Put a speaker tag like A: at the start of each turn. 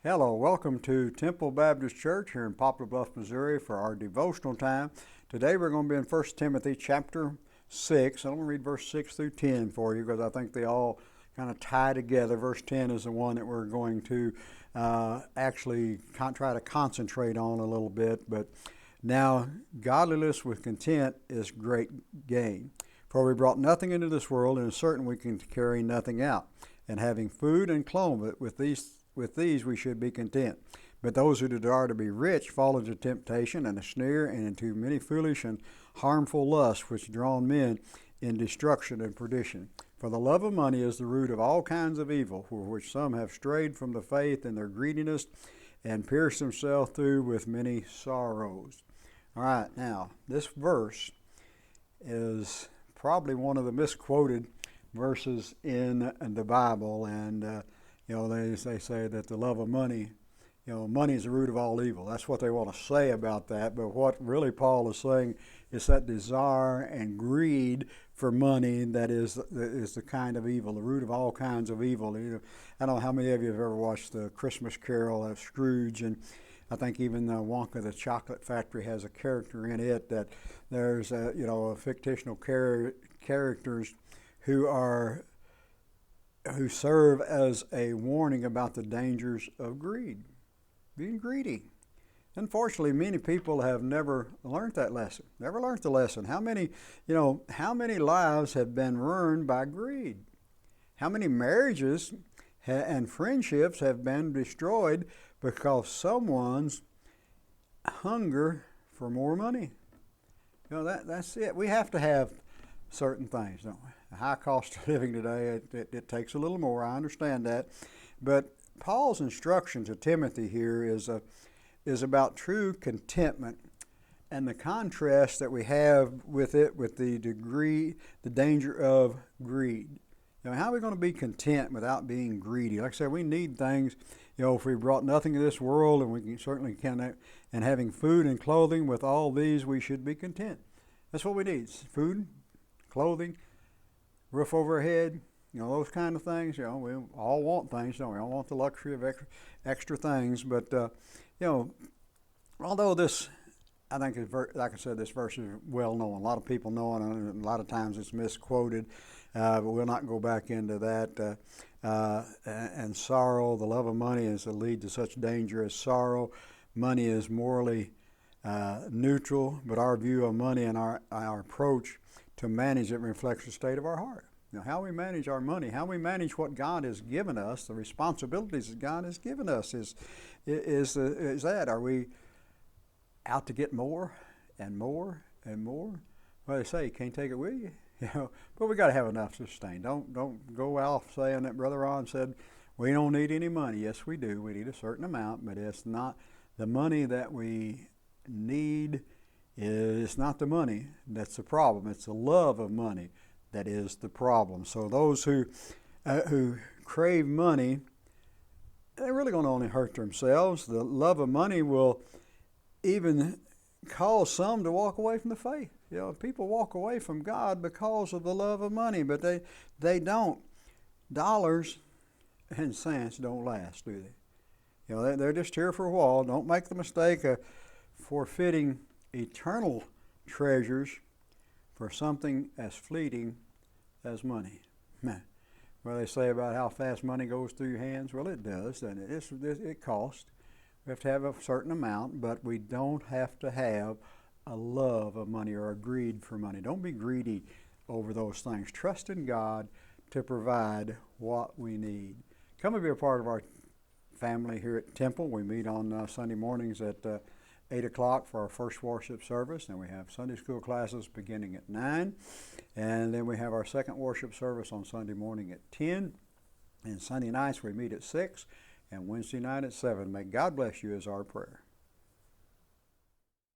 A: Hello, welcome to Temple Baptist Church here in Poplar, Bluff, Missouri for our devotional time. Today we're going to be in 1 Timothy chapter 6. I'm going to read verse 6 through 10 for you because I think they all kind of tie together. Verse 10 is the one that we're going to actually try to concentrate on a little bit. But now, godliness with content is great gain. For we brought nothing into this world, and it's certain we can carry nothing out. And having food and clothes, with these we should be content. But those who desire to be rich fall into temptation and a snare, and into many foolish and harmful lusts, which draw men in destruction and perdition. For the love of money is the root of all kinds of evil, for which some have strayed from the faith in their greediness, and pierced themselves through with many sorrows. All right, now this verse is probably one of the misquoted verses in the Bible, and they say that the love of money, money is the root of all evil. That's what they want to say about that. But what really Paul is saying is that desire and greed for money that is the kind of evil, the root of all kinds of evil. I don't know how many of you have ever watched the Christmas Carol of Scrooge, and I think even Wonka the Chocolate Factory has a character in it that there's fictional characters who serve as a warning about the dangers of greed, being greedy. Unfortunately, many people have never learned that lesson. Never learned the lesson. How many lives have been ruined by greed? How many marriages and friendships have been destroyed because someone's hunger for more money? That's it. We have to have certain things, don't we? A high cost of living today, it takes a little more. I understand that. But Paul's instruction to Timothy here is about true contentment, and the contrast that we have with it, with the danger of greed. How are we going to be content without being greedy? Like I said, we need things. If we brought nothing to this world, and we certainly can, and having food and clothing, with all these we should be content. That's what we need: food, clothing, roof over our head, those kind of things. We all want things, don't we? All want the luxury of extra things. But although this, I think, like I said, this verse is well known. A lot of people know it, and a lot of times it's misquoted. But we'll not go back into that. And sorrow, the love of money is the lead to such danger as sorrow. Money is morally neutral, but our view of money and our approach to manage it reflects the state of our heart. How we manage our money, how we manage what God has given us, the responsibilities that God has given us is that. Are we out to get more and more and more? Well, they say you can't take it with you. But we got to have enough to sustain. Don't go off saying that Brother Ron said we don't need any money. Yes, we do. We need a certain amount, but it's not the money that we need. It's not the money that's the problem. It's the love of money that is the problem. So those who crave money, they're really going to only hurt themselves. The love of money will even cause some to walk away from the faith. People walk away from God because of the love of money, but they don't. Dollars and cents don't last, do they? They're just here for a while. Don't make the mistake of forfeiting eternal treasures for something as fleeting as money. Well, they say about how fast money goes through your hands. Well, it does, and it costs. We have to have a certain amount, but we don't have to have a love of money or a greed for money. Don't be greedy over those things. Trust in God to provide what we need. Come and be a part of our family here at Temple. We meet on Sunday mornings at 8 o'clock for our first worship service. And we have Sunday school classes beginning at 9. And then we have our second worship service on Sunday morning at 10. And Sunday nights we meet at 6. And Wednesday night at 7. May God bless you is our prayer.